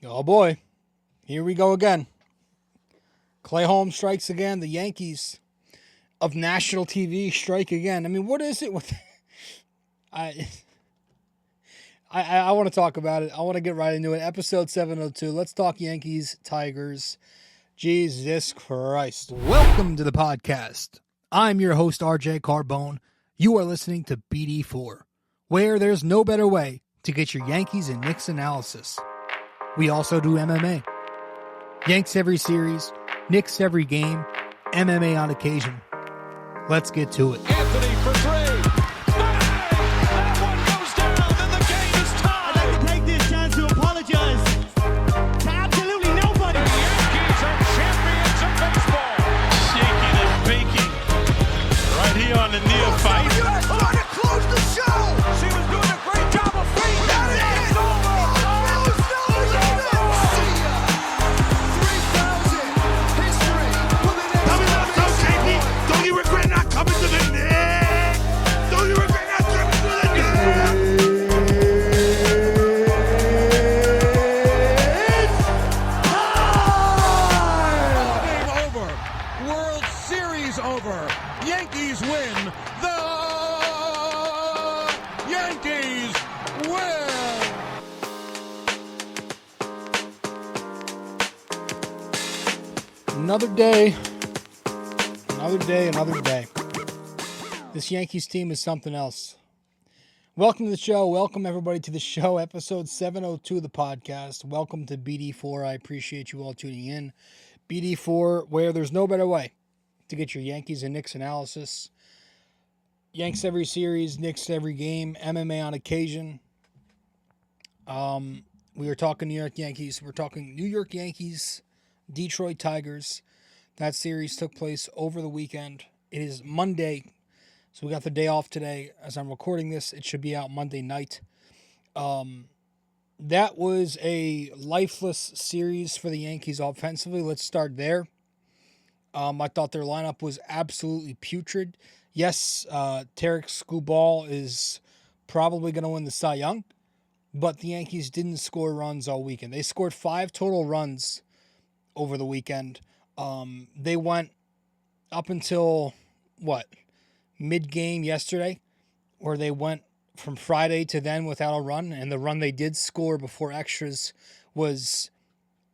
Oh boy, here we go again. Clay Holmes strikes again. The Yankees of national TV strike again. I mean, what is it with? I I want to talk about it. I want to get right into it. Episode 702. Let's talk Yankees, Tigers. Jesus Christ. Welcome to the podcast. I'm your host, RJ Carbone. You are listening to BD4, where there's no better way to get your Yankees and Knicks analysis. We also do MMA. Yanks every series, Knicks every game, MMA on occasion. Let's get to it. Anthony for three. That one goes down, and the game is tied. I'd like to take this chance to apologize to absolutely nobody. The Yankees are champions of baseball. Shaking and baking right here on the neophyte. Trying to close the show. She was doing a great job of feeding. That is over. Don't you regret not coming to the net? Don't you regret not coming to the net? Game over. World Series over. Yankees win. The Yankees win. Another day. Another day. This Yankees team is something else. Welcome to the show. Welcome everybody to the show. Episode 702 of the podcast. Welcome to BD4. I appreciate you all tuning in. BD4, where there's no better way to get your Yankees and Knicks analysis. Yanks every series, Knicks every game, MMA on occasion. We were talking New York Yankees. We're talking New York Yankees, Detroit Tigers. That series took place over the weekend. It is Monday, so we got the day off today. As I'm recording this, it should be out Monday night. That was a lifeless series for the Yankees offensively. Let's start there. I thought their lineup was absolutely putrid. Yes, Tarek Skubal is probably going to win the Cy Young, but the Yankees didn't score runs all weekend. They scored 5 total runs over the weekend. They went up until, mid-game yesterday, where they went from Friday to then without a run, and the run they did score before extras was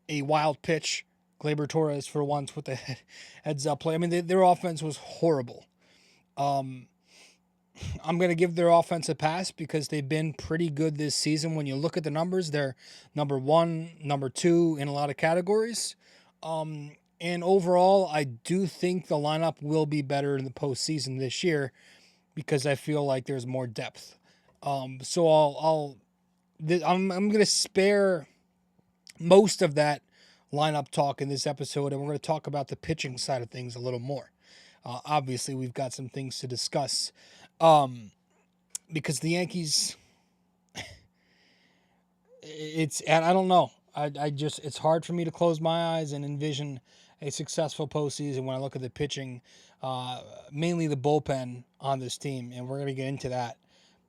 a wild pitch. Gleyber Torres for once with the heads-up play. I mean, their offense was horrible. I'm going to give their offense a pass because they've been pretty good this season. When you look at the numbers, they're number 1, number 2 in a lot of categories. And overall, I do think the lineup will be better in the postseason this year because I feel like there's more depth. So I'm going to spare most of that lineup talk in this episode, and we're going to talk about the pitching side of things a little more. Obviously, we've got some things to discuss because the Yankees, and I don't know. It's hard for me to close my eyes and envision a successful postseason when I look at the pitching, mainly the bullpen on this team, and we're going to get into that.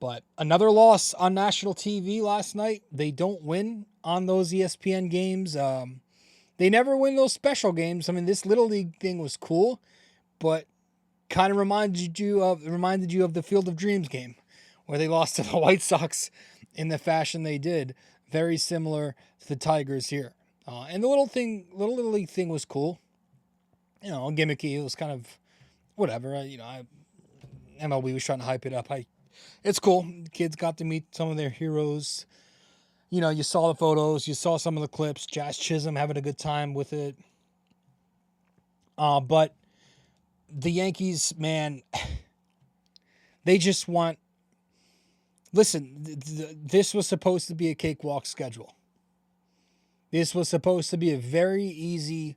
But another loss on national TV last night. They don't win on those ESPN games. They never win those special games. I mean, this Little League thing was cool, but kind of reminded you of the Field of Dreams game where they lost to the White Sox in the fashion they did. Very similar to the Tigers here. And the Little League thing was cool. You know, gimmicky. It was kind of whatever. MLB was trying to hype it up. It's cool. Kids got to meet some of their heroes. You know, you saw the photos. You saw some of the clips. Jazz Chisholm having a good time with it. But the Yankees, man, they just want... Listen, this was supposed to be a cakewalk schedule. This was supposed to be a very easy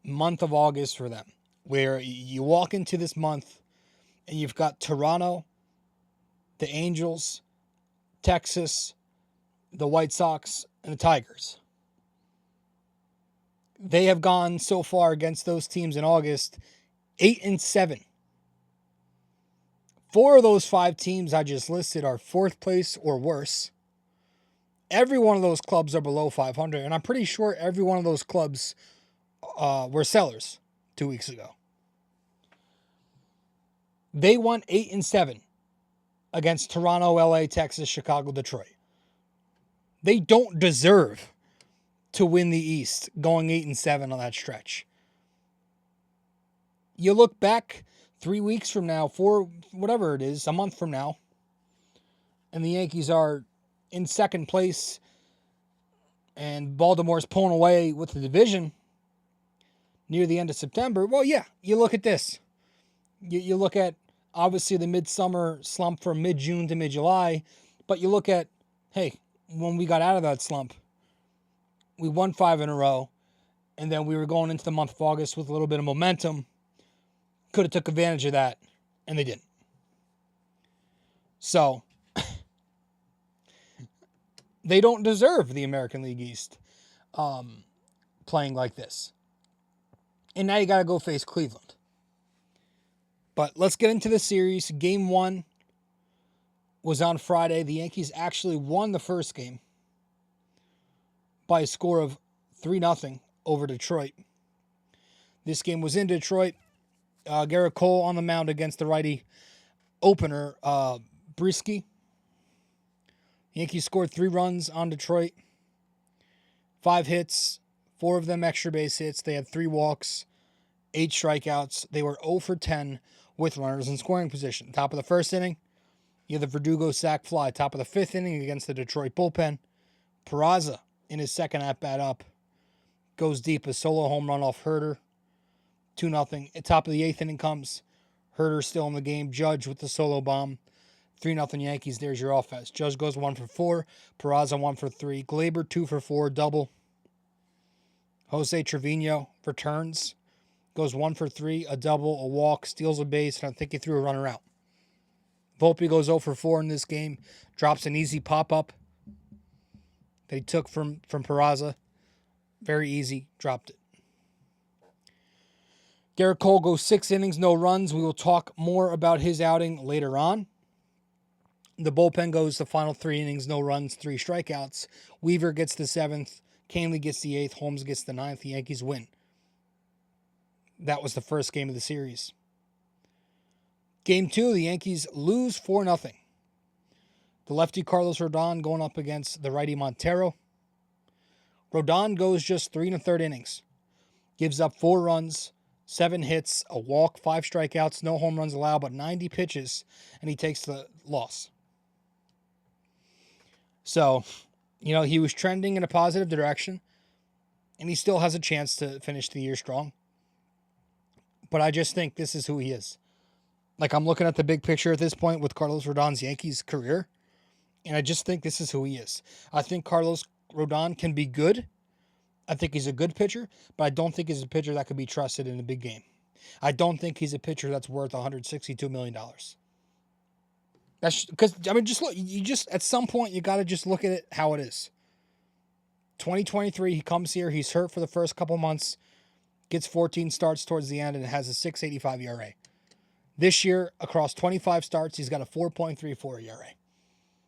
month of August for them, where you walk into this month and you've got Toronto, the Angels, Texas, the White Sox, and the Tigers. They have gone so far against those teams in August, 8-7. 4 of those 5 teams I just listed are 4th place or worse. every one of those clubs are below 500, and I'm pretty sure every one of those clubs were sellers 2 weeks ago. They won 8-7 against Toronto, LA, Texas, Chicago, Detroit. They don't deserve to win the East going 8-7 on that stretch. You look back 3 weeks from now, whatever it is, a month from now, and the Yankees are in second place and Baltimore's pulling away with the division near the end of September. Well, yeah, you look at this. You look at, obviously, the midsummer slump from mid-June to mid-July, but you look at, hey, when we got out of that slump, we won 5 in a row, and then we were going into the month of August with a little bit of momentum. Could have took advantage of that, and they didn't. So, they don't deserve the American League East playing like this. And now you got to go face Cleveland. But let's get into the series. Game 1 was on Friday. The Yankees actually won the first game by a score of 3-0 over Detroit. This game was in Detroit. Garrett Cole on the mound against the righty opener, Brisky. Yankees scored 3 runs on Detroit. 5 hits, 4 of them extra base hits. They had 3 walks, 8 strikeouts. They were 0 for 10 with runners in scoring position. Top of the first inning, you have the Verdugo sac fly. Top of the 5th inning against the Detroit bullpen. Peraza, in his second at-bat up, goes deep, a solo home run off Herter. 2-0. At top of the 8th inning comes. Herter still in the game. Judge with the solo bomb. 3-0 Yankees. There's your offense. Judge goes 1 for 4. Peraza 1 for 3. Glaber 2 for 4. Double. Jose Trevino returns. Goes 1 for 3. A double. A walk. Steals a base. And I think he threw a runner out. Volpe goes 0 for 4 in this game. Drops an easy pop-up that he took from Peraza. Very easy. Dropped it. Garrett Cole goes 6 innings, no runs. We will talk more about his outing later on. The bullpen goes the final 3 innings, no runs, 3 strikeouts. Weaver gets the 7th. Canley gets the 8th. Holmes gets the 9th. The Yankees win. That was the first game of the series. Game 2, the Yankees lose 4-0. The lefty Carlos Rodon going up against the righty Montero. Rodon goes just 3 1/3 innings. Gives up 4 runs. 7 hits, a walk, 5 strikeouts, no home runs allowed, but 90 pitches, and he takes the loss. So, he was trending in a positive direction, and he still has a chance to finish the year strong. But I just think this is who he is. Like, I'm looking at the big picture at this point with Carlos Rodon's Yankees career, and I just think this is who he is. I think Carlos Rodon can be good. I think he's a good pitcher, but I don't think he's a pitcher that could be trusted in a big game. I don't think he's a pitcher that's worth $162 million. That's because, just look, at some point, you got to just look at it how it is. 2023, he comes here, he's hurt for the first couple months, gets 14 starts towards the end, and has a 6.85 ERA. This year, across 25 starts, he's got a 4.34 ERA.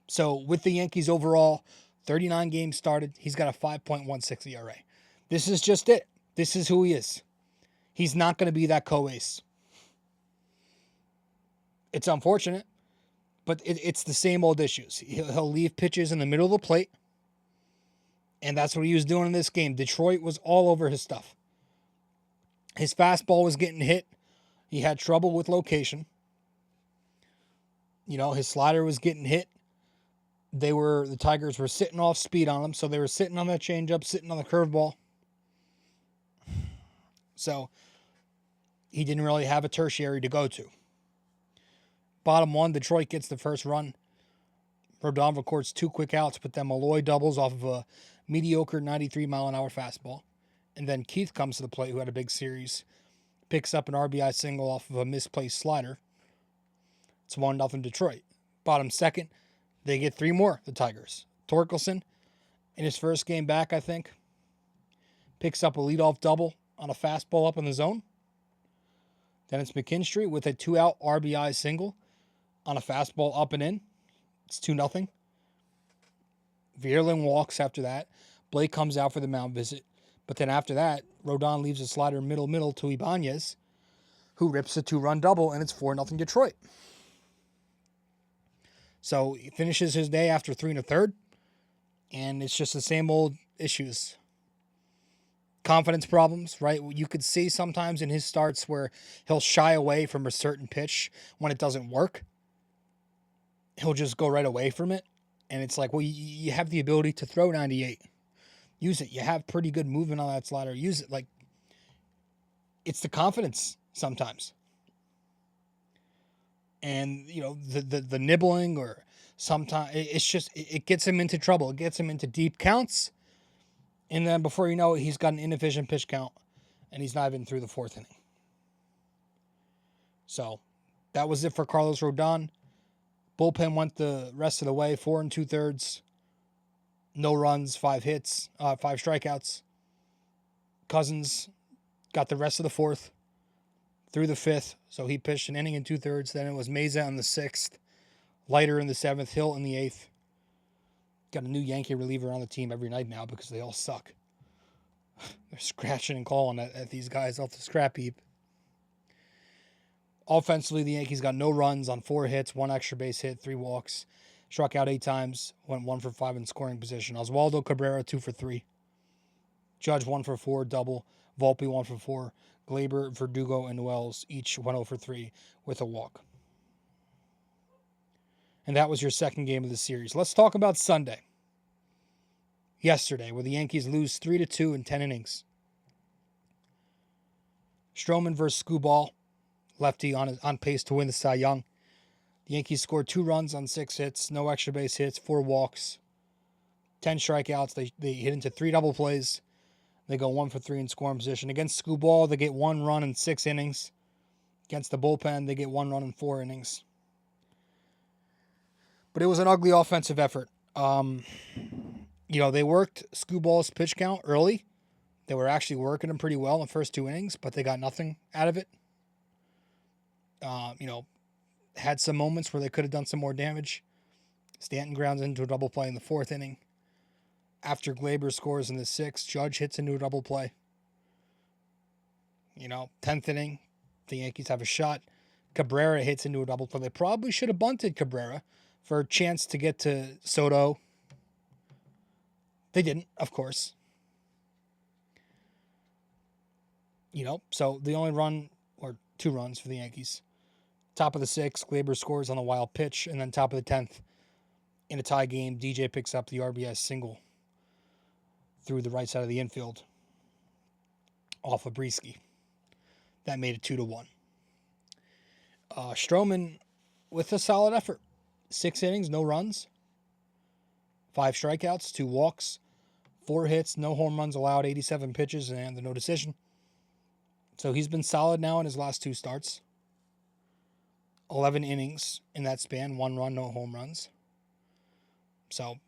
So, with the Yankees overall, 39 games started, he's got a 5.16 ERA. This is just it. This is who he is. He's not going to be that co-ace. It's unfortunate, but it's the same old issues. He'll leave pitches in the middle of the plate, and that's what he was doing in this game. Detroit was all over his stuff. His fastball was getting hit. He had trouble with location. His slider was getting hit. The Tigers were sitting off speed on him, so they were sitting on that changeup, sitting on the curveball. So he didn't really have a tertiary to go to. Bottom 1, Detroit gets the first run. Rodon records 2 quick outs, but then Malloy doubles off of a mediocre 93-mile-an-hour fastball. And then Keith comes to the plate, who had a big series, picks up an RBI single off of a misplaced slider. It's 1-0 Detroit. Bottom 2nd, they get 3 more, the Tigers. Torkelson, in his first game back, I think, picks up a leadoff double on a fastball up in the zone. Then it's McKinstry with a 2-out RBI single on a fastball up and in. It's 2-0. Vierling walks after that. Blake comes out for the mound visit. But then after that, Rodon leaves a slider middle to Ibanez, who rips a 2-run double, and it's 4-0 Detroit. So he finishes his day after 3 1/3, and it's just the same old issues. Confidence problems, right? You could see sometimes in his starts where he'll shy away from a certain pitch when it doesn't work. He'll just go right away from it. And it's like, well, you have the ability to throw 98. Use it. You have pretty good movement on that slider. Use it. Like, it's the confidence sometimes. And, the nibbling or sometimes it's just, it gets him into trouble. It gets him into deep counts. And then before you know it, he's got an inefficient pitch count and he's not even through the 4th inning. So that was it for Carlos Rodon. Bullpen went the rest of the way, 4 2/3. No runs, 5 hits, 5 strikeouts. Cousins got the rest of the 4th through the 5th. So he pitched an inning and 2/3. Then it was Meza in the 6th, Leiter in the 7th, Hill in the 8th. Got a new Yankee reliever on the team every night now because they all suck. They're scratching and clawing at these guys off the scrap heap. Offensively, the Yankees got no runs on 4 hits, 1 extra base hit, 3 walks. Struck out 8 times, went 1 for 5 in scoring position. Oswaldo Cabrera, 2 for 3. Judge, 1 for 4, double. Volpe, 1 for 4. Glaber, Verdugo, and Wells each went 0 for 3 with a walk. And that was your second game of the series. Let's talk about Sunday. Yesterday, where the Yankees lose 3-2 in 10 innings. Stroman versus Skubal. Lefty on pace to win the Cy Young. The Yankees scored 2 runs on 6 hits, no extra base hits, 4 walks, 10 strikeouts. They hit into 3 double plays. They go 1 for 3 in scoring position. Against Skubal, they get 1 run in 6 innings. Against the bullpen, they get 1 run in 4 innings. But it was an ugly offensive effort. They worked Skubal's pitch count early. They were actually working him pretty well in the first 2 innings, but they got nothing out of it. Had some moments where they could have done some more damage. Stanton grounds into a double play in the 4th inning. After Glaber scores in the 6th, Judge hits into a double play. 10th inning, the Yankees have a shot. Cabrera hits into a double play. They probably should have bunted Cabrera for a chance to get to Soto. They didn't, of course. So the only run, or 2 runs for the Yankees. Top of the 6th, Glaber scores on a wild pitch, and then top of the 10th, in a tie game, DJ picks up the RBI single through the right side of the infield off of Brisky. That made it 2-1. Stroman with a solid effort. 6 innings, no runs, 5 strikeouts, 2 walks, 4 hits, no home runs allowed, 87 pitches, and no decision. So he's been solid now in his last 2 starts. 11 innings in that span, 1 run, no home runs. So,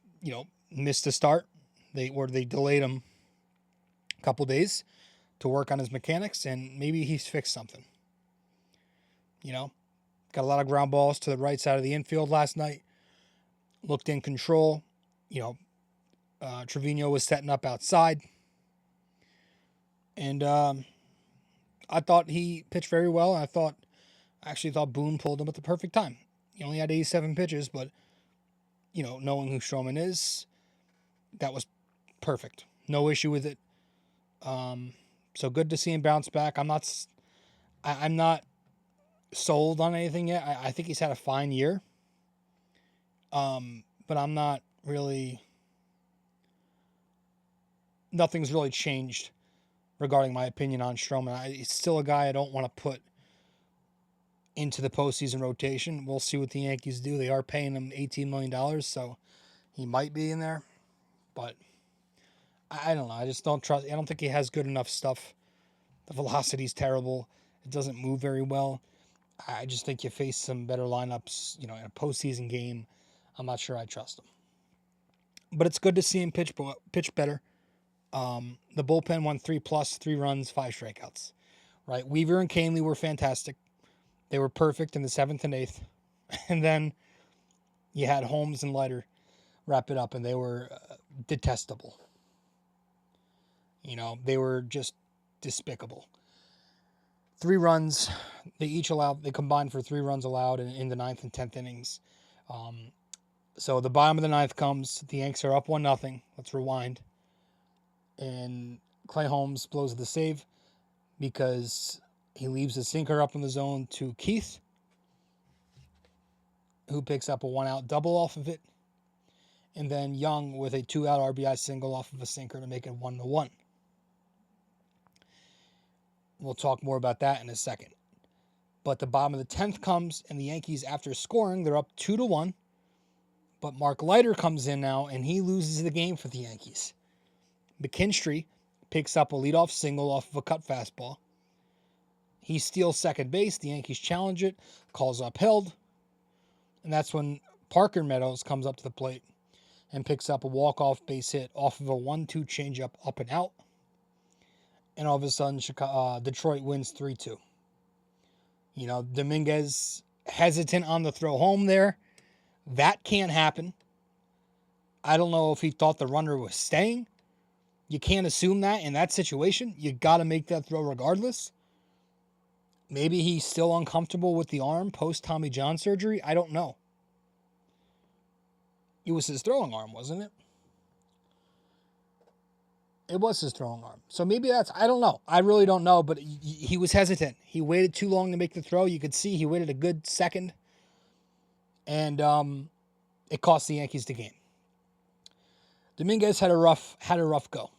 missed a start. They delayed him a couple days to work on his mechanics, and maybe he's fixed something. Got a lot of ground balls to the right side of the infield last night. Looked in control. Trevino was setting up outside. And I thought he pitched very well. I actually thought Boone pulled him at the perfect time. He only had 87 pitches, but, knowing who Stroman is, that was perfect. No issue with it. So good to see him bounce back. I'm not sold on anything yet. I think he's had a fine year. But I'm not really... Nothing's really changed regarding my opinion on Stroman. He's still a guy I don't want to put into the postseason rotation. We'll see what the Yankees do. They are paying him $18 million, so he might be in there. But I don't know. I just don't trust. I don't think he has good enough stuff. The velocity's terrible. It doesn't move very well. I just think you face some better lineups, in a postseason game. I'm not sure I trust him. But it's good to see him pitch better. The bullpen won 3+, 3 runs, 5 strikeouts. Right? Weaver and Canely were fantastic. They were perfect in the 7th and 8th. And then you had Holmes and Leiter. wrap it up, and they were detestable. They were just despicable. 3 runs, they combined for 3 runs allowed in the 9th and 10th innings. So the bottom of the 9th comes, the Yanks are up 1-0. Let's rewind. And Clay Holmes blows the save because he leaves a sinker up in the zone to Keith, who picks up a 1-out double off of it. And then Young with a 2-out RBI single off of a sinker to make it 1-1. We'll talk more about that in a second. But the bottom of the 10th comes, and the Yankees, after scoring, they're up 2-1. But Mark Leiter comes in now, and he loses the game for the Yankees. McKinstry picks up a leadoff single off of a cut fastball. He steals second base. The Yankees challenge it, calls upheld. And that's when Parker Meadows comes up to the plate and picks up a walk-off base hit off of a 1-2 changeup up and out. And all of a sudden, Detroit wins 3-2. Dominguez hesitant on the throw home there. That can't happen. I don't know if he thought the runner was staying. You can't assume that in that situation. You got to make that throw regardless. Maybe he's still uncomfortable with the arm post Tommy John surgery. I don't know. It was his throwing arm, wasn't it? It was his throwing arm. So maybe I don't know. I really don't know, but he was hesitant. He waited too long to make the throw. You could see he waited a good second. And it cost the Yankees the game. Dominguez had a rough go.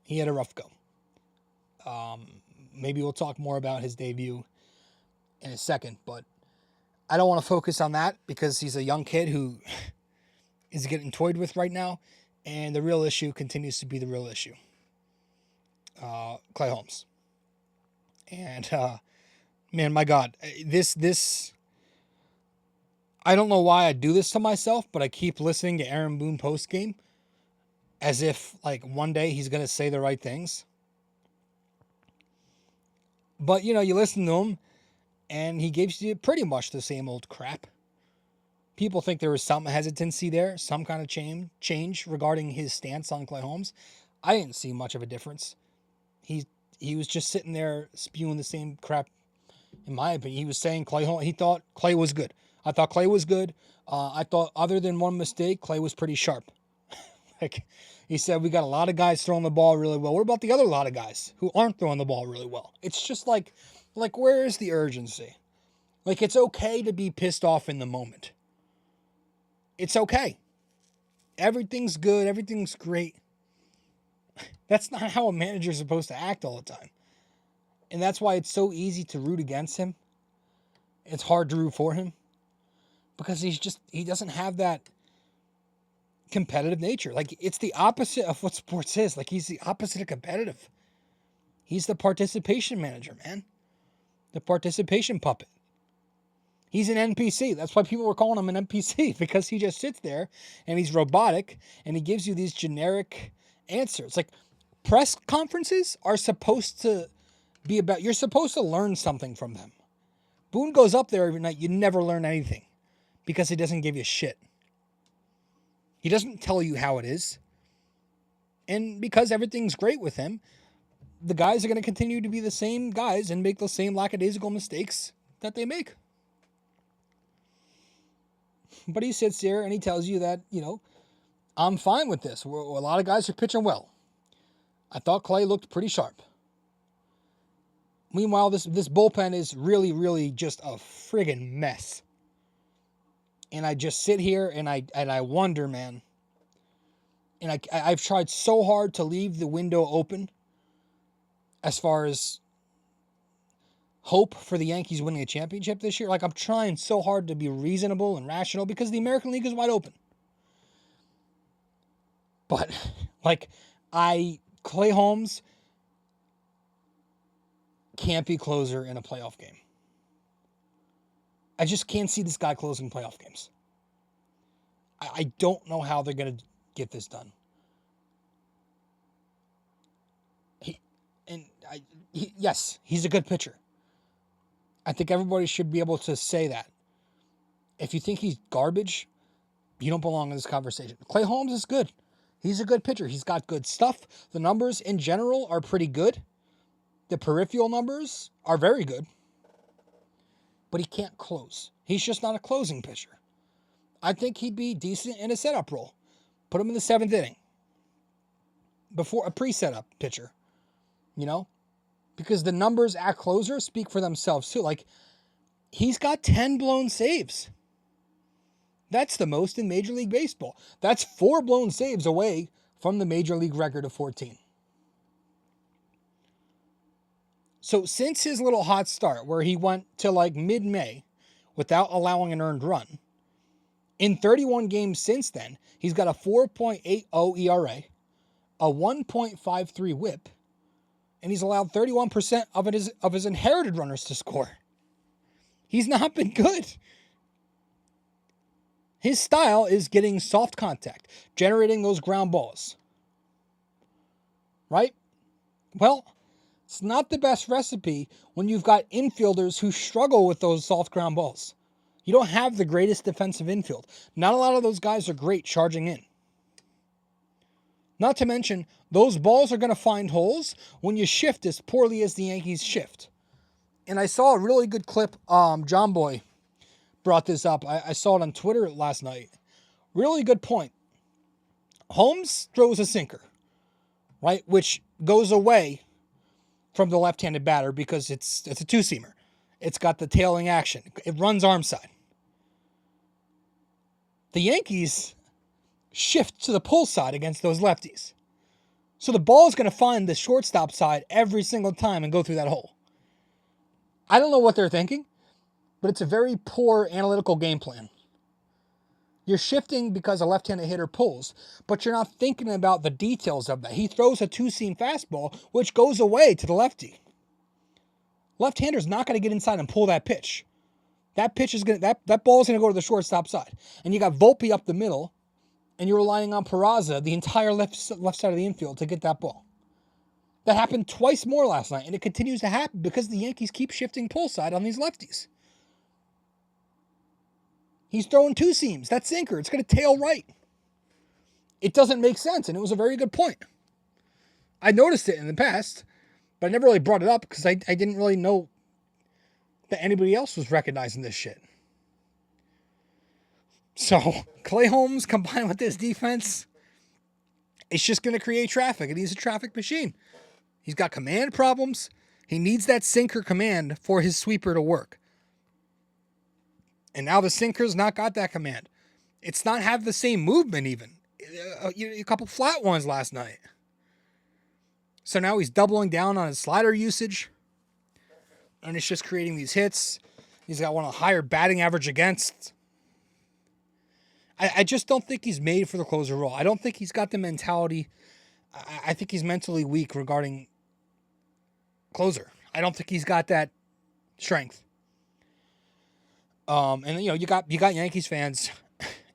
He had a rough go. Maybe we'll talk more about his debut in a second, but I don't want to focus on that because he's a young kid who is getting toyed with right now, and the real issue continues to be the real issue. Clay Holmes. And, man, my God, this, I don't know why I do this to myself, but I keep listening to Aaron Boone post-game as if, one day he's going to say the right things. But, you listen to him, and he gives you pretty much the same old crap. People think there was some hesitancy there, some kind of change regarding his stance on Clay Holmes. I didn't see much of a difference. He was just sitting there spewing the same crap, in my opinion. He was saying he thought Clay was good. I thought Clay was good. I thought other than one mistake, Clay was pretty sharp. He said, we got a lot of guys throwing the ball really well. What about the other lot of guys who aren't throwing the ball really well? It's just like where is the urgency? It's okay to be pissed off in the moment. It's okay. Everything's good. Everything's great. That's not how a manager's supposed to act all the time. And that's why it's so easy to root against him. It's hard to root for him. Because he doesn't have that competitive nature. It's the opposite of what sports is. He's the opposite of competitive. He's the participation manager, man. The participation puppet. He's an NPC. That's why people were calling him an NPC, because he just sits there and he's robotic and he gives you these generic answers. Press conferences are supposed to be about, you're supposed to learn something from them. Boone goes up there every night. You never learn anything because he doesn't give you shit. He doesn't tell you how it is. And because everything's great with him, the guys are going to continue to be the same guys and make the same lackadaisical mistakes that they make. But he sits there and he tells you that, I'm fine with this. A lot of guys are pitching well. I thought Clay looked pretty sharp. Meanwhile, this bullpen is really, really just a friggin' mess. And I just sit here and I wonder, man. And I've tried so hard to leave the window open as far as hope for the Yankees winning a championship this year. I'm trying so hard to be reasonable and rational because the American League is wide open. But, Clay Holmes can't be closer in a playoff game. I just can't see this guy closing playoff games. I don't know how they're going to get this done. Yes, he's a good pitcher. I think everybody should be able to say that. If you think he's garbage, you don't belong in this conversation. Clay Holmes is good. He's a good pitcher. He's got good stuff. The numbers in general are pretty good. The peripheral numbers are very good. But he can't close. He's just not a closing pitcher. I think he'd be decent in a setup role. Put him in the 7th inning. Before a pre-setup pitcher. You know? Because the numbers at closer speak for themselves too. Like, he's got 10 blown saves. That's the most in Major League Baseball. That's 4 blown saves away from the Major League record of 14. So since his little hot start where he went to like mid-May without allowing an earned run, in 31 games since then, he's got a 4.80 ERA, a 1.53 whip, and he's allowed 31% of his inherited runners to score. He's not been good. His style is getting soft contact, generating those ground balls. Right? Well, it's not the best recipe when you've got infielders who struggle with those soft ground balls. You don't have the greatest defensive infield. Not a lot of those guys are great charging in. Not to mention, those balls are going to find holes when you shift as poorly as the Yankees shift. And I saw a really good clip. John Boy brought this up. I saw it on Twitter last night. Really good point. Holmes throws a sinker, right? Which goes away from the left-handed batter because it's a two-seamer. It's got the tailing action. It runs arm side. The Yankees shift to the pull side against those lefties. So the ball is going to find the shortstop side every single time and go through that hole. I don't know what they're thinking, but it's a very poor analytical game plan. You're shifting because a left-handed hitter pulls, but you're not thinking about the details of that. He throws a two-seam fastball, which goes away to the lefty. Left-hander's not going to get inside and pull that pitch. That pitch is going to, that ball is going to go to the shortstop side. And you got Volpe up the middle, and you're relying on Peraza, the entire left side of the infield, to get that ball. That happened twice more last night, and it continues to happen because the Yankees keep shifting pull side on these lefties. He's throwing two seams. That sinker, it's going to tail right. It doesn't make sense, and it was a very good point. I noticed it in the past, but I never really brought it up because I didn't really know that anybody else was recognizing this shit. So, Clay Holmes combined with this defense, it's just going to create traffic, and he's a traffic machine. He's got command problems. He needs that sinker command for his sweeper to work. And now the sinker's not got that command. It's not have the same movement even. A couple flat ones last night. So now he's doubling down on his slider usage. And it's just creating these hits. He's got one of the higher batting average against. I just don't think he's made for the closer role. I don't think he's got the mentality. I think he's mentally weak regarding closer. I don't think he's got that strength. And you got Yankees fans,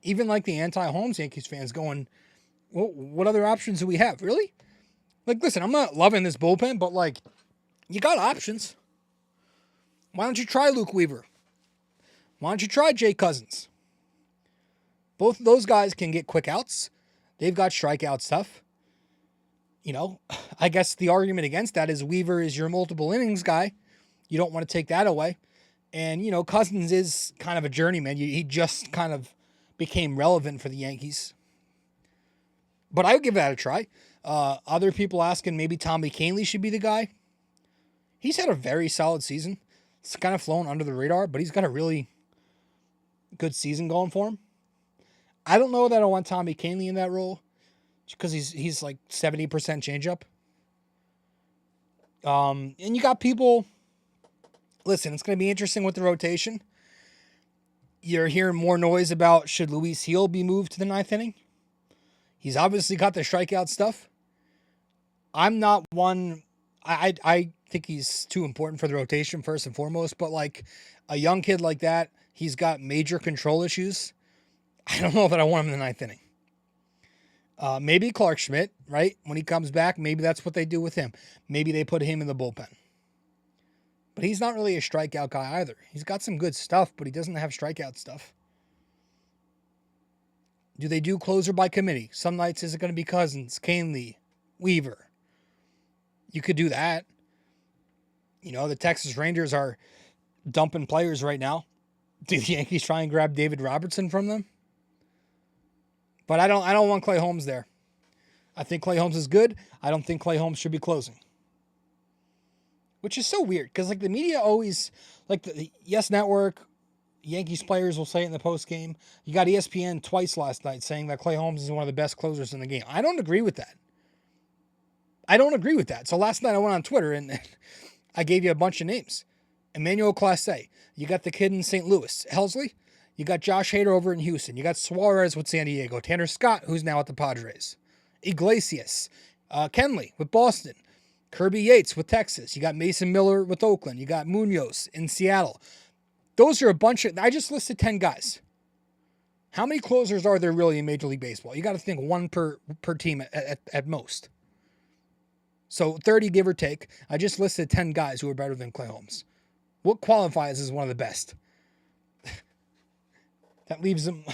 even like the anti-Holmes Yankees fans going, well, what other options do we have? Really? Like, listen, I'm not loving this bullpen, but like, you got options. Why don't you try Luke Weaver? Why don't you try Jay Cousins? Both of those guys can get quick outs. They've got strikeout stuff. I guess the argument against that is Weaver is your multiple innings guy. You don't want to take that away. And, Cousins is kind of a journeyman. He just kind of became relevant for the Yankees. But I would give that a try. Other people asking maybe Tommy Kahnle should be the guy. He's had a very solid season. It's kind of flown under the radar, but he's got a really good season going for him. I don't know that I want Tommy Kahnle in that role because he's like 70% changeup. And you got people... Listen, it's going to be interesting with the rotation. You're hearing more noise about should Luis Heel be moved to the 9th inning. He's obviously got the strikeout stuff. I'm not one... I think he's too important for the rotation first and foremost, but like a young kid like that, he's got major control issues. I don't know that I want him in the 9th inning. Maybe Clark Schmidt, right? When he comes back, maybe that's what they do with him. Maybe they put him in the bullpen. But he's not really a strikeout guy either. He's got some good stuff, but he doesn't have strikeout stuff. Do they do closer by committee? Some nights is it going to be Cousins, Canely, Weaver? You could do that. You know, the Texas Rangers are dumping players right now. Do the Yankees try and grab David Robertson from them? But I don't want Clay Holmes there. I think Clay Holmes is good. I don't think Clay Holmes should be closing. Which is so weird because like the media always, like the Yes Network, Yankees players will say it in the post game. You got ESPN twice last night saying that Clay Holmes is one of the best closers in the game. I don't agree with that. So last night I went on Twitter and I gave you a bunch of names. Emmanuel Clase. You got the kid in St. Louis, Helsley. You got Josh Hader over in Houston. You got Suarez with San Diego. Tanner Scott, who's now at the Padres. Iglesias. Kenley with Boston. Kirby Yates with Texas. You got Mason Miller with Oakland. You got Munoz in Seattle. Those are a bunch of... I just listed 10 guys. How many closers are there really in Major League Baseball? You got to think one per team at most. So 30, give or take. I just listed 10 guys who are better than Clay Holmes. What qualifies as one of the best? That leaves him,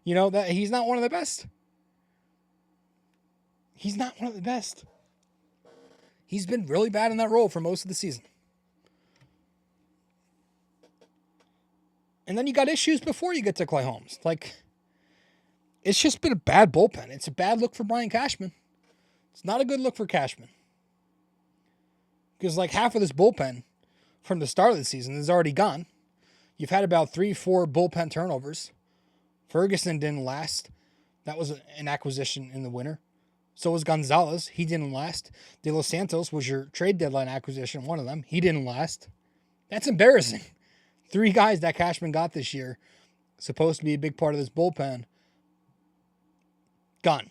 that he's not one of the best. He's not one of the best. He's been really bad in that role for most of the season. And then you got issues before you get to Clay Holmes. Like, it's just been a bad bullpen. It's a bad look for Brian Cashman. It's not a good look for Cashman. Because like half of this bullpen from the start of the season is already gone. You've had about 3-4 bullpen turnovers. Ferguson didn't last. That was an acquisition in the winter. So was Gonzalez. He didn't last. De Los Santos was your trade deadline acquisition, one of them. He didn't last. That's embarrassing. 3 guys that Cashman got this year, supposed to be a big part of this bullpen, gone.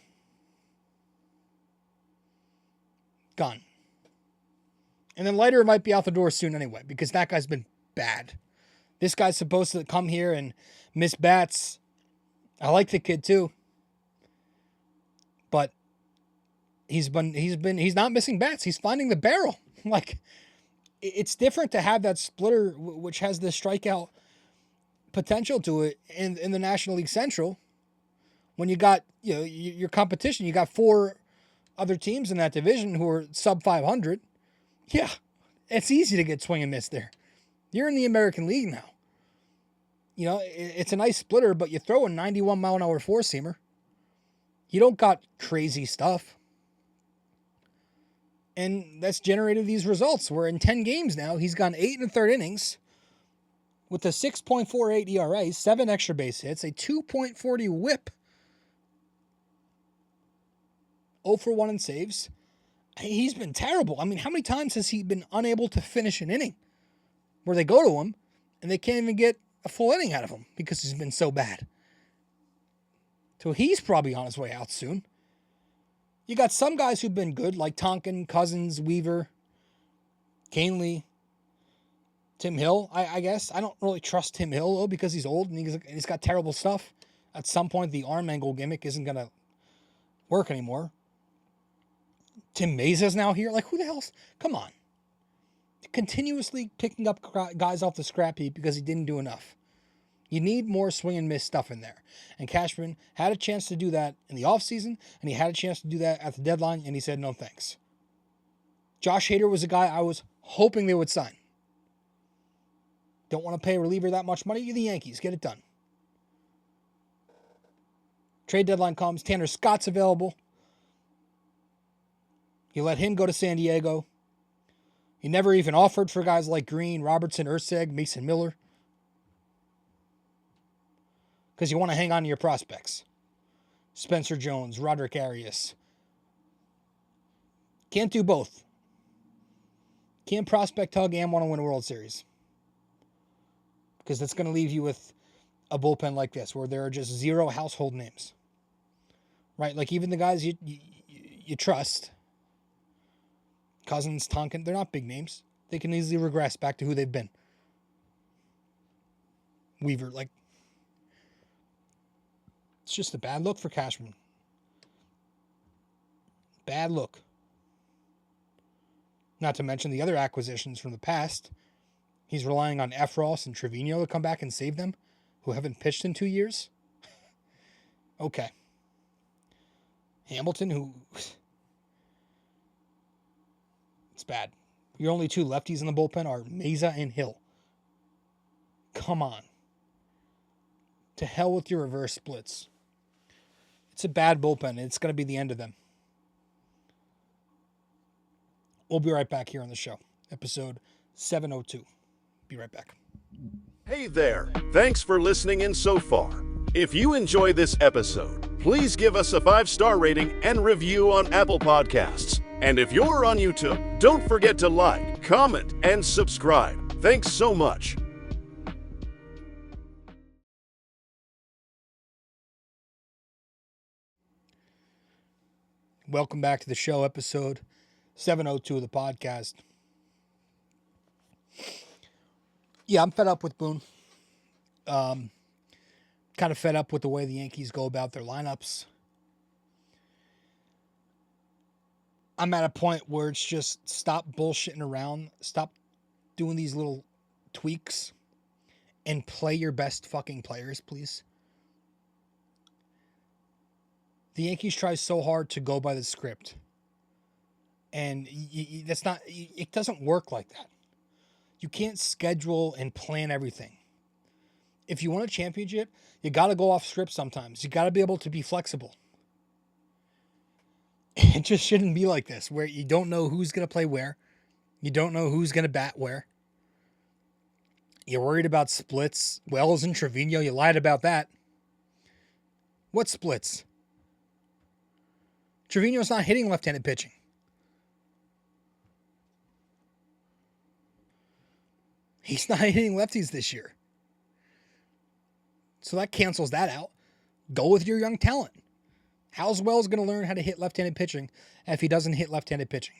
Gone. And then Leiter might be out the door soon anyway, because that guy's been bad. This guy's supposed to come here and miss bats. I like the kid too. But he's not missing bats. He's finding the barrel. Like, it's different to have that splitter, which has the strikeout potential to it in the National League Central. When you got, your competition, you got 4 other teams in that division who are sub 500. Yeah, it's easy to get swing and miss there. You're in the American League now. It's a nice splitter, but you throw a 91-mile-an-hour four-seamer. You don't got crazy stuff. And that's generated these results, where in 10 games now, he's gone 8 1/3 innings with a 6.48 ERA, 7 extra base hits, a 2.40 whip, 0 for 1 in saves. He's been terrible. I mean, how many times has he been unable to finish an inning where they go to him and they can't even get a full inning out of him because he's been so bad? So he's probably on his way out soon. You got some guys who've been good, like Tonkin, Cousins, Weaver, Canely, Tim Hill, I guess. I don't really trust Tim Hill, though, because he's old and he's got terrible stuff. At some point, the arm angle gimmick isn't going to work anymore. Tim Mesa's now here. Like, who the hell's... Come on. Continuously picking up guys off the scrap heap because he didn't do enough. You need more swing and miss stuff in there. And Cashman had a chance to do that in the offseason, and he had a chance to do that at the deadline, and he said no thanks. Josh Hader was a guy I was hoping they would sign. Don't want to pay a reliever that much money? You're the Yankees. Get it done. Trade deadline comes. Tanner Scott's available. You let him go to San Diego. You never even offered for guys like Green, Robertson, Erceg, Mason Miller. Because you want to hang on to your prospects. Spencer Jones, Roderick Arias. Can't do both. Can't prospect hug and want to win a World Series. Because that's going to leave you with a bullpen like this, where there are just 0 household names. Right? Like even the guys you trust, Cousins, Tonkin, they're not big names. They can easily regress back to who they've been. Weaver, like, it's just a bad look for Cashman. Bad look. Not to mention the other acquisitions from the past. He's relying on Efros and Trevino to come back and save them, who haven't pitched in 2 years. Okay. Hamilton, who... It's bad. Your only two lefties in the bullpen are Meza and Hill. Come on. To hell with your reverse splits. It's a bad bullpen, and it's going to be the end of them. We'll be right back here on the show. Episode 702. Be right back. Hey there. Thanks for listening in so far. If you enjoy this episode, please give us a 5-star rating and review on Apple Podcasts. And if you're on YouTube, don't forget to like, comment, and subscribe. Thanks so much. Welcome back to the show, episode 702 of the podcast. Yeah, I'm fed up with Boone. Kind of fed up with the way the Yankees go about their lineups. I'm at a point where it's just stop bullshitting around, stop doing these little tweaks, and play your best fucking players, please. The Yankees try so hard to go by the script. And that's not, it doesn't work like that. You can't schedule and plan everything. If you want a championship, you got to go off script sometimes. You got to be able to be flexible. It just shouldn't be like this, where you don't know who's going to play where. You don't know who's going to bat where. You're worried about splits. Wells and Trevino, you lied about that. What splits? Trevino's not hitting left-handed pitching. He's not hitting lefties this year. So that cancels that out. Go with your young talent. How's Wells going to learn how to hit left-handed pitching if he doesn't hit left-handed pitching?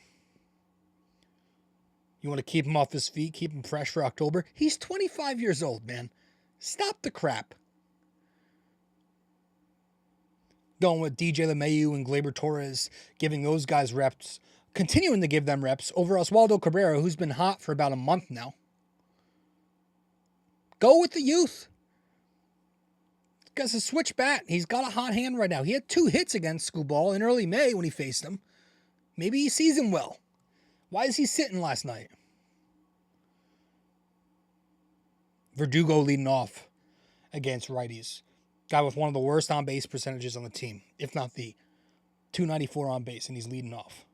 You want to keep him off his feet, keep him fresh for October? He's 25 years old, man. Stop the crap. Going with DJ LeMahieu and Gleyber Torres, giving those guys reps, continuing to give them reps over Oswaldo Cabrera, who's been hot for about a month now. Go with the youth. Guy's a switch bat. He's got a hot hand right now. He had 2 hits against Skubal in early May when he faced him. Maybe he sees him well. Why is he sitting last night? Verdugo leading off against righties. Guy with one of the worst on-base percentages on the team, if not the 294 on base, and he's leading off.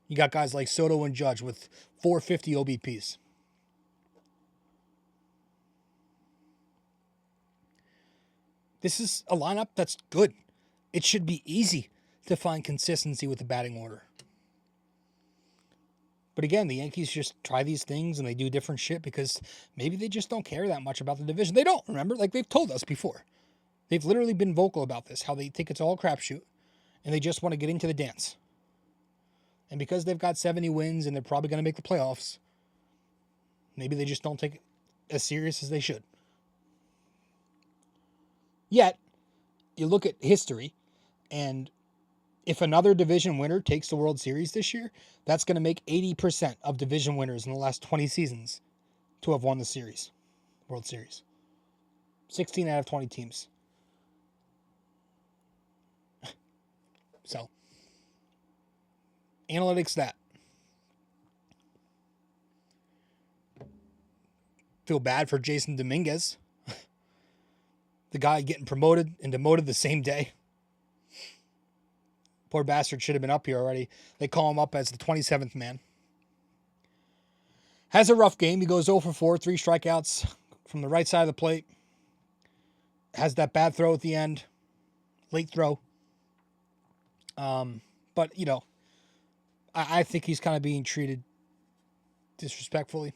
You got guys like Soto and Judge with 450 OBPs. This is a lineup that's good. It should be easy to find consistency with the batting order. But again, the Yankees just try these things and they do different shit because maybe they just don't care that much about the division. They don't, remember? Like they've told us before. They've literally been vocal about this, how they think it's all a crapshoot and they just want to get into the dance. And because they've got 70 wins and they're probably going to make the playoffs, maybe they just don't take it as serious as they should. Yet, you look at history, and if another division winner takes the World Series this year, that's going to make 80% of division winners in the last 20 seasons to have won the series, World Series. 16 out of 20 teams. So, analytics that. Feel bad for Jason Dominguez. The guy getting promoted and demoted the same day. Poor bastard should have been up here already. They call him up as the 27th man. Has a rough game. He goes 0 for 4, 3 strikeouts from the right side of the plate. Has that bad throw at the end. Late throw. But, you know, I think he's kind of being treated disrespectfully.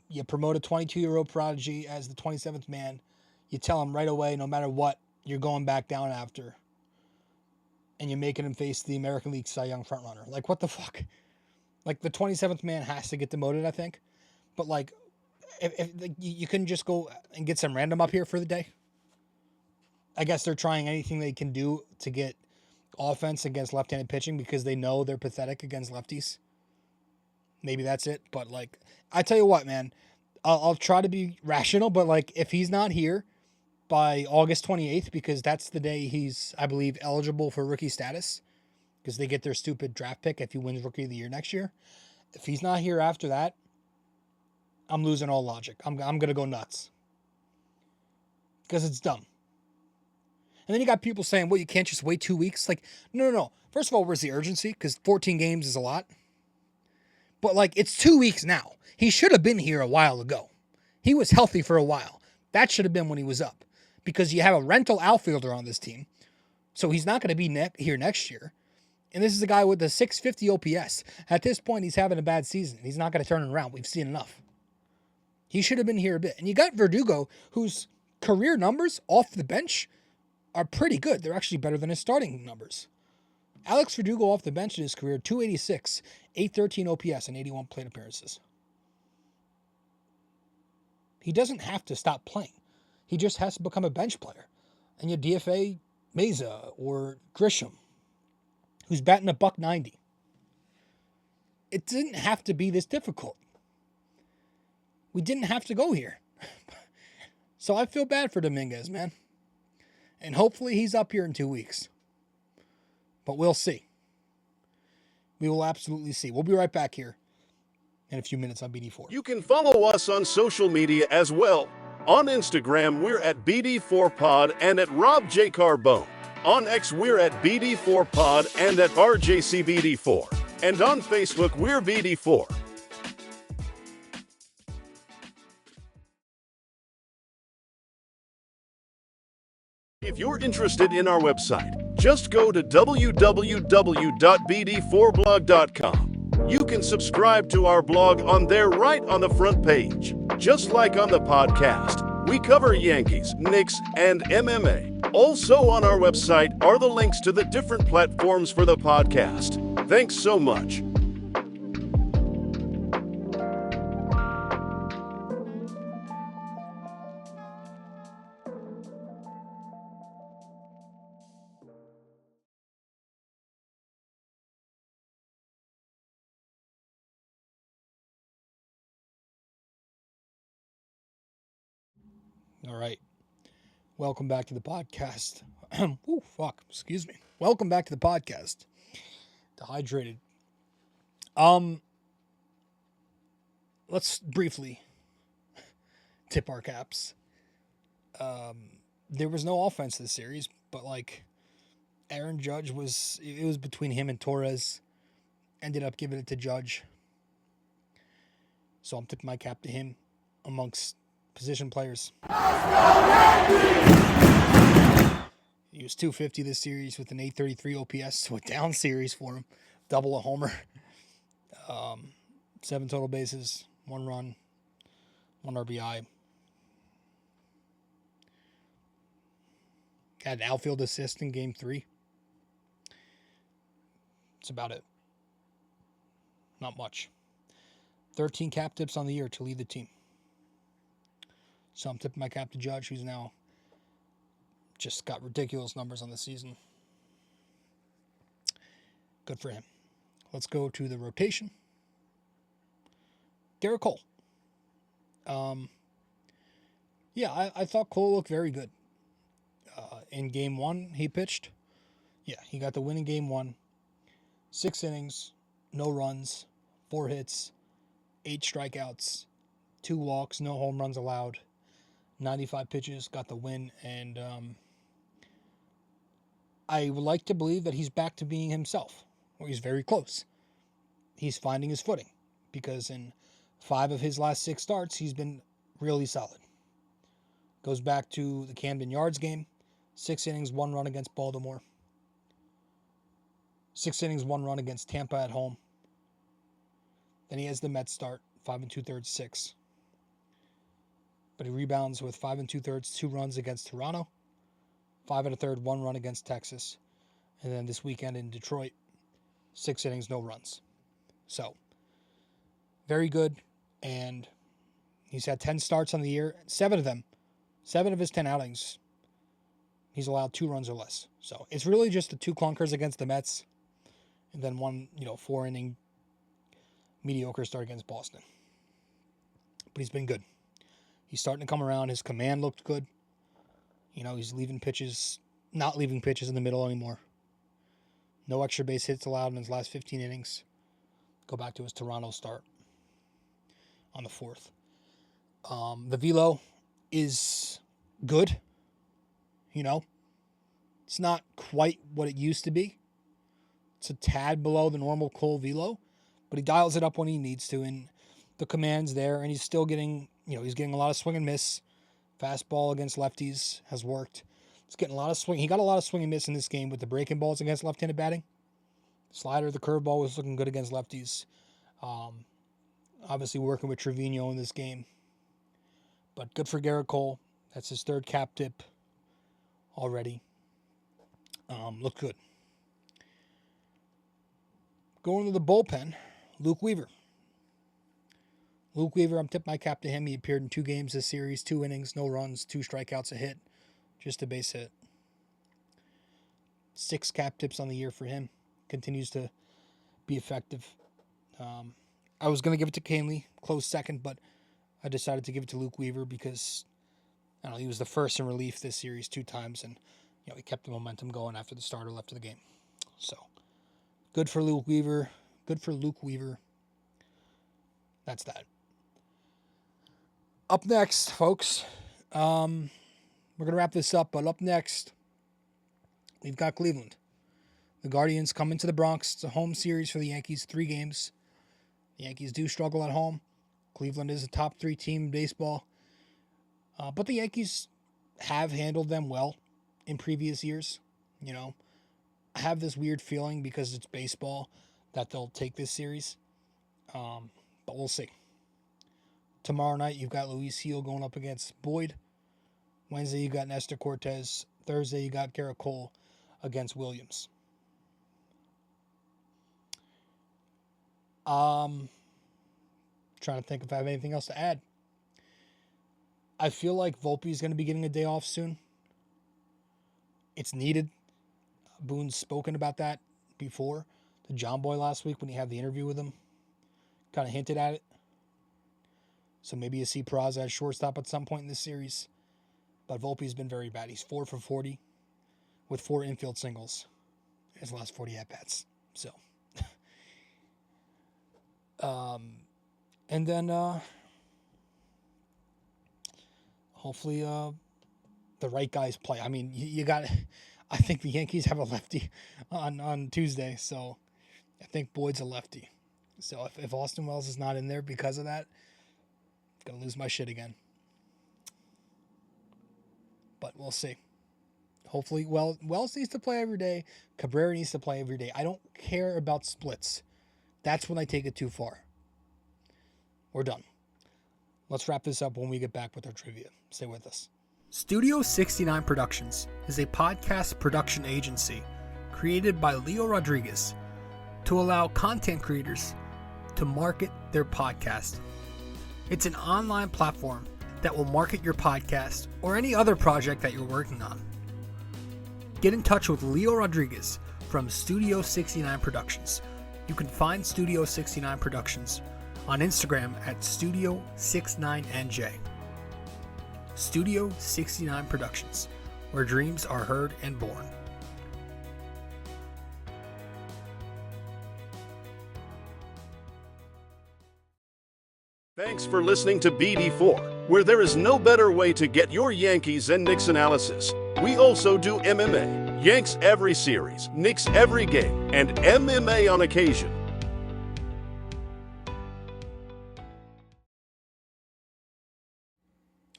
You promote a 22-year-old prodigy as the 27th man. You tell him right away, no matter what, you're going back down after. And you're making him face the American League Cy Young frontrunner. Like, what the fuck? Like, the 27th man has to get demoted, I think. But, like, if you couldn't just go and get some random up here for the day? I guess they're trying anything they can do to get offense against left-handed pitching because they know they're pathetic against lefties. Maybe that's it. But, like, I tell you what, man. I'll try to be rational, but like if he's not here by August 28th, because that's the day he's, I believe, eligible for rookie status, because they get their stupid draft pick if he wins Rookie of the Year next year. If he's not here after that, I'm losing all logic. I'm going to go nuts. Because it's dumb. And then you got people saying, well, you can't just wait 2 weeks. Like, no. First of all, where's the urgency? Because 14 games is a lot. But, like, it's 2 weeks now. He should have been here a while ago. He was healthy for a while. That should have been when he was up. Because you have a rental outfielder on this team. So he's not going to be here next year. And this is a guy with a 650 OPS. At this point, he's having a bad season. He's not going to turn it around. We've seen enough. He should have been here a bit. And you got Verdugo, whose career numbers off the bench are pretty good. They're actually better than his starting numbers. Alex Verdugo off the bench in his career, 286, 813 OPS, and 81 plate appearances. He doesn't have to stop playing. He just has to become a bench player. And you DFA Meza or Grisham, who's batting a $190. It didn't have to be this difficult. We didn't have to go here. So I feel bad for Dominguez, man. And hopefully he's up here in 2 weeks. But we'll see. We will absolutely see. We'll be right back here in a few minutes on BD4. You can follow us on social media as well. On Instagram, we're at BD4Pod and at Rob J. Carbone. On X, we're at BD4Pod and at RJCBD4. And on Facebook, we're BD4. If you're interested in our website, just go to www.bd4blog.com. You can subscribe to our blog on there right on the front page. Just like on the podcast, we cover Yankees, Knicks, and MMA. Also on our website are the links to the different platforms for the podcast. Thanks so much. All right. Welcome back to the podcast. Ooh, fuck. Excuse me. Welcome back to the podcast. Dehydrated. Let's briefly tip our caps. There was no offense this series, but like Aaron Judge it was between him and Torres. Ended up giving it to Judge. So I'm tipping my cap to him amongst position players. He was 250 this series with an 833 OPS, so a down series for him. Double a homer. 7 total bases, 1 run, 1 RBI. Had an outfield assist in Game 3. That's about it. Not much. 13 cap tips on the year to lead the team. So I'm tipping my cap to Judge, who's now just got ridiculous numbers on the season. Good for him. Let's go to the rotation. Garrett Cole. Yeah, I thought Cole looked very good. In Game 1, he pitched. Yeah, he got the win in Game 1. 6 innings, no runs, 4 hits, 8 strikeouts, 2 walks, no home runs allowed. 95 pitches, got the win, and I would like to believe that he's back to being himself, or he's very close. He's finding his footing, because in 5 of his last 6 starts, he's been really solid. Goes back to the Camden Yards game, 6 innings, 1 run against Baltimore. 6 innings, 1 run against Tampa at home. Then he has the Mets start, 5 2/3, 6. But he rebounds with 5 2/3, 2 runs against Toronto, 5 1/3, 1 run against Texas, and then this weekend in Detroit, 6 innings, no runs. So, very good, and he's had 10 starts on the year. 7 of his 10 outings, he's allowed 2 runs or less. So, it's really just the 2 clunkers against the Mets, and then 1, 4-inning mediocre start against Boston. But he's been good. He's starting to come around. His command looked good. He's not leaving pitches in the middle anymore. No extra base hits allowed in his last 15 innings. Go back to his Toronto start on the 4th. The velo is good. It's not quite what it used to be. It's a tad below the normal Cole velo, but he dials it up when he needs to, and the command's there, and he's still getting, he's getting a lot of swing and miss. Fastball against lefties has worked. He's getting a lot of swing. He got a lot of swing and miss in this game with the breaking balls against left-handed batting. Slider, the curveball was looking good against lefties. Obviously working with Trevino in this game. But good for Garrett Cole. That's his 3rd cap tip already. Looked good. Going to the bullpen, Luke Weaver. I'm tipping my cap to him. He appeared in 2 games this series, 2 innings, no runs, 2 strikeouts, a hit, just a base hit. 6 cap tips on the year for him. Continues to be effective. I was going to give it to Canley, close second, but I decided to give it to Luke Weaver because he was the first in relief this series 2 times, and he kept the momentum going after the starter left of the game. So good for Luke Weaver. That's that. Up next, folks, we're going to wrap this up, but up next, we've got Cleveland. The Guardians come into the Bronx. It's a home series for the Yankees, 3 games. The Yankees do struggle at home. Cleveland is a top 3 team in baseball. But the Yankees have handled them well in previous years. I have this weird feeling because it's baseball that they'll take this series. But we'll see. Tomorrow night, you've got Luis Gil going up against Boyd. Wednesday, you got Nestor Cortez. Thursday, you got Garrett Cole against Williams. Trying to think if I have anything else to add. I feel like Volpe is going to be getting a day off soon. It's needed. Boone's spoken about that before. The John Boy last week when he had the interview with him kind of hinted at it. So maybe you see Peraza at shortstop at some point in this series. But Volpe's been very bad. He's 4 for 40 with 4 infield singles in his last 40 at-bats. So, and then hopefully the right guys play. I mean, you got. I think the Yankees have a lefty on Tuesday, so I think Boyd's a lefty. So if Austin Wells is not in there because of that, I'm gonna lose my shit again. But we'll see. Hopefully, Wells needs to play every day. Cabrera needs to play every day. I don't care about splits. That's when I take it too far. We're done. Let's wrap this up when we get back with our trivia. Stay with us. Studio 69 Productions is a podcast production agency created by Leo Rodriguez to allow content creators to market their podcast. It's an online platform that will market your podcast or any other project that you're working on. Get in touch with Leo Rodriguez from Studio 69 Productions. You can find Studio 69 Productions on Instagram at Studio69NJ. Studio 69 Productions, where dreams are heard and born. Thanks for listening to BD4, where there is no better way to get your Yankees and Knicks analysis. We also do MMA, Yanks every series, Knicks every game, and MMA on occasion.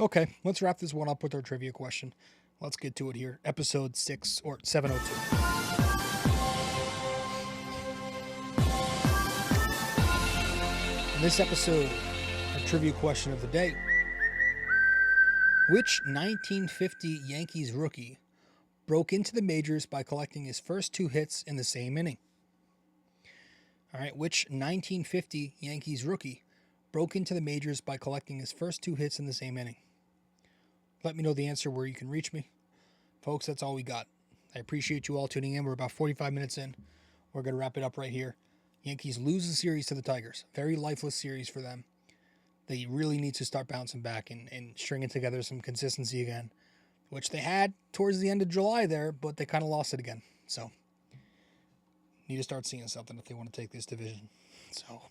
Okay, let's wrap this one up with our trivia question. Let's get to it here. Episode 6 or 702. In this episode, our trivia question of the day. Which 1950 Yankees rookie broke into the majors by collecting his first 2 hits in the same inning? All right, which 1950 Yankees rookie broke into the majors by collecting his first 2 hits in the same inning? Let me know the answer where you can reach me. Folks, that's all we got. I appreciate you all tuning in. We're about 45 minutes in. We're going to wrap it up right here. Yankees lose the series to the Tigers. Very lifeless series for them. They really need to start bouncing back and stringing together some consistency again, which they had towards the end of July there, but they kind of lost it again. So, need to start seeing something if they want to take this division. So,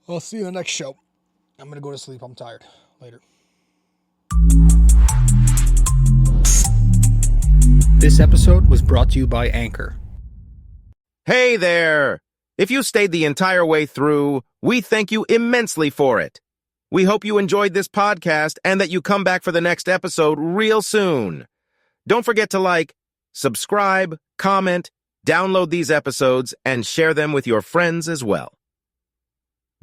I'll see you in the next show. I'm going to go to sleep. I'm tired. Later. This episode was brought to you by Anchor. Hey there! If you stayed the entire way through, we thank you immensely for it. We hope you enjoyed this podcast and that you come back for the next episode real soon. Don't forget to like, subscribe, comment, download these episodes, and share them with your friends as well.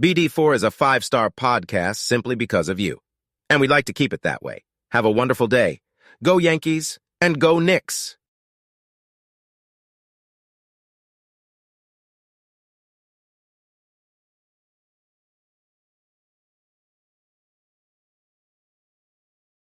BD4 is a 5-star podcast simply because of you. And we'd like to keep it that way. Have a wonderful day. Go Yankees and go Knicks!